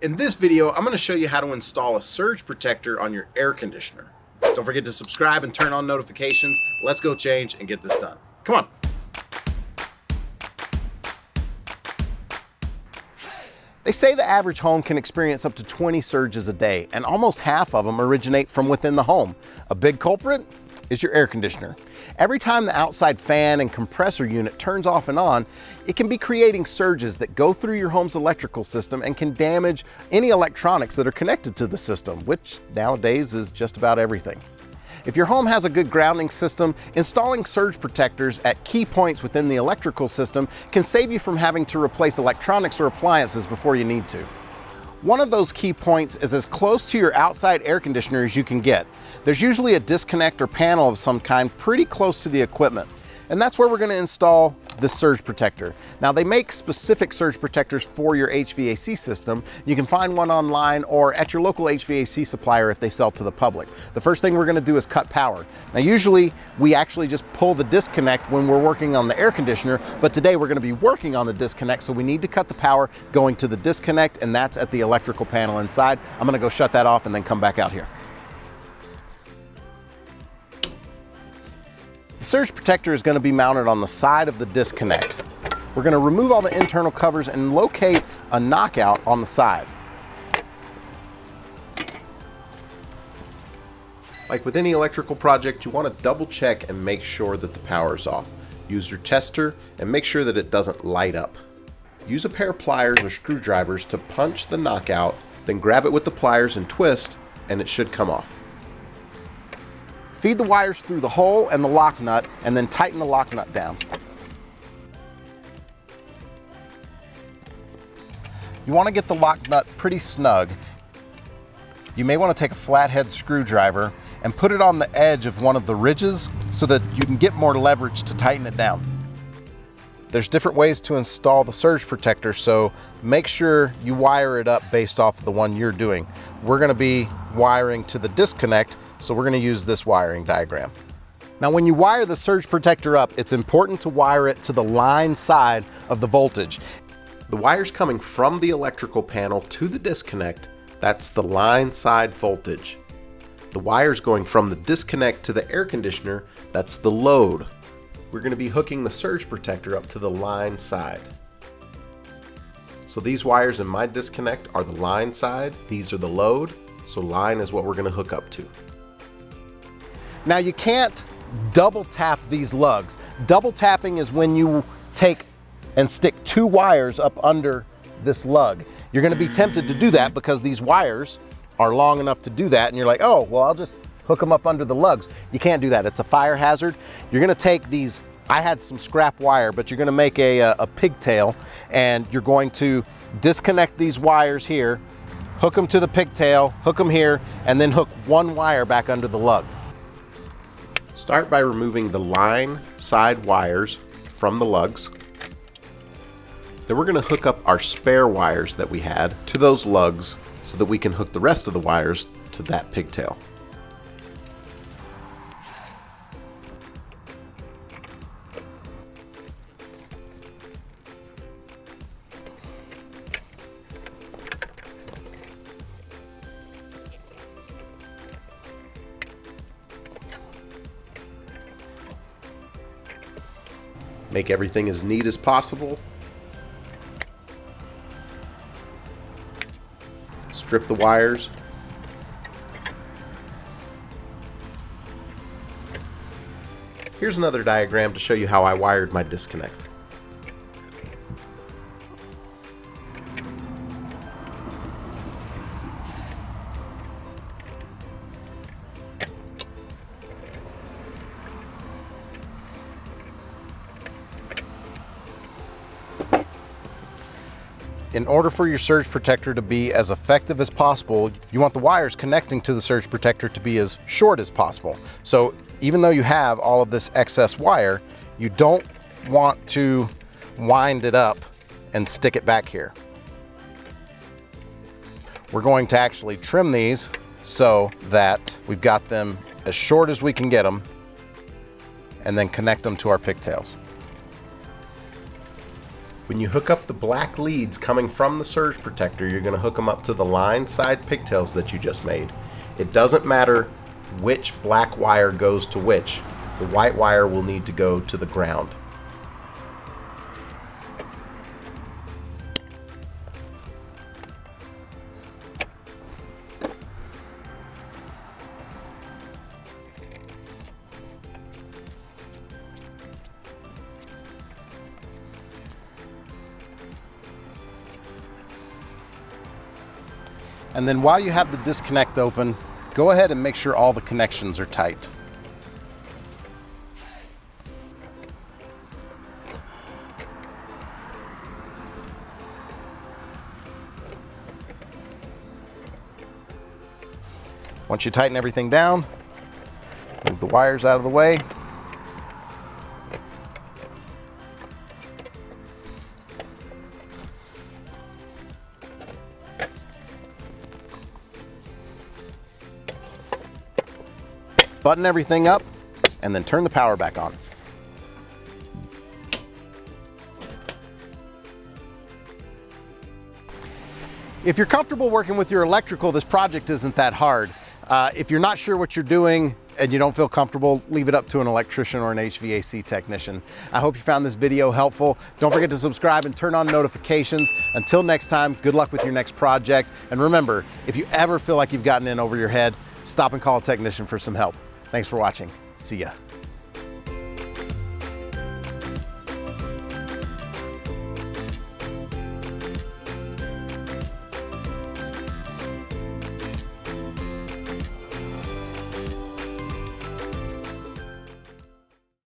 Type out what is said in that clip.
In this video, I'm going to show you how to install a surge protector on your air conditioner. Don't forget to subscribe and turn on notifications. Let's go change and get this done. Come on. They say the average home can experience up to 20 surges a day, and almost half of them originate from within the home. A big culprit is your air conditioner. Every time the outside fan and compressor unit turns off and on, it can be creating surges that go through your home's electrical system and can damage any electronics that are connected to the system, which nowadays is just about everything. If your home has a good grounding system, installing surge protectors at key points within the electrical system can save you from having to replace electronics or appliances before you need to. One of those key points is as close to your outside air conditioner as you can get. There's usually a disconnect or panel of some kind pretty close to the equipment, and that's where we're going to install the surge protector. Now, they make specific surge protectors for your HVAC system. You can find one online or at your local HVAC supplier if they sell to the public. The first thing we're going to do is cut power. Now, usually we actually just pull the disconnect when we're working on the air conditioner, but today we're going to be working on the disconnect, so we need to cut the power going to the disconnect, and that's at the electrical panel inside. I'm going to go shut that off and then come back out here. The surge protector is going to be mounted on the side of the disconnect. We're going to remove all the internal covers and locate a knockout on the side. Like with any electrical project, you want to double check and make sure that the power is off. Use your tester and make sure that it doesn't light up. Use a pair of pliers or screwdrivers to punch the knockout, then grab it with the pliers and twist, and it should come off. Feed the wires through the hole and the lock nut, and then tighten the lock nut down. You want to get the lock nut pretty snug. You may want to take a flathead screwdriver and put it on the edge of one of the ridges so that you can get more leverage to tighten it down. There's different ways to install the surge protector, so make sure you wire it up based off of the one you're doing. We're going to be wiring to the disconnect, so we're going to use this wiring diagram. Now, when you wire the surge protector up, it's important to wire it to the line side of the voltage. The wires coming from the electrical panel to the disconnect, that's the line side voltage. The wires going from the disconnect to the air conditioner, that's the load. We're going to be hooking the surge protector up to the line side. So these wires in my disconnect are the line side, these are the load, so line is what we're going to hook up to. Now, you can't double tap these lugs. Double tapping is when you take and stick two wires up under this lug. You're going to be tempted to do that because these wires are long enough to do that, and you're like, oh, well, I'll just hook them up under the lugs. You can't do that. It's a fire hazard. You're going to take these, I had some scrap wire, but you're going to make a pigtail, and you're going to disconnect these wires here, hook them to the pigtail, hook them here, and then hook one wire back under the lug. Start by removing the line side wires from the lugs. Then we're going to hook up our spare wires that we had to those lugs so that we can hook the rest of the wires to that pigtail. Make everything as neat as possible. Strip the wires. Here's another diagram to show you how I wired my disconnect. In order for your surge protector to be as effective as possible, you want the wires connecting to the surge protector to be as short as possible. So even though you have all of this excess wire, you don't want to wind it up and stick it back here. We're going to actually trim these so that we've got them as short as we can get them, and then connect them to our pigtails. When you hook up the black leads coming from the surge protector, you're going to hook them up to the line side pigtails that you just made. It doesn't matter which black wire goes to which. The white wire will need to go to the ground. And then while you have the disconnect open, go ahead and make sure all the connections are tight. Once you tighten everything down, move the wires out of the way. Button everything up, and then turn the power back on. If you're comfortable working with your electrical, this project isn't that hard. If you're not sure what you're doing and you don't feel comfortable, leave it up to an electrician or an HVAC technician. I hope you found this video helpful. Don't forget to subscribe and turn on notifications. Until next time, good luck with your next project. And remember, if you ever feel like you've gotten in over your head, stop and call a technician for some help. Thanks for watching. See ya.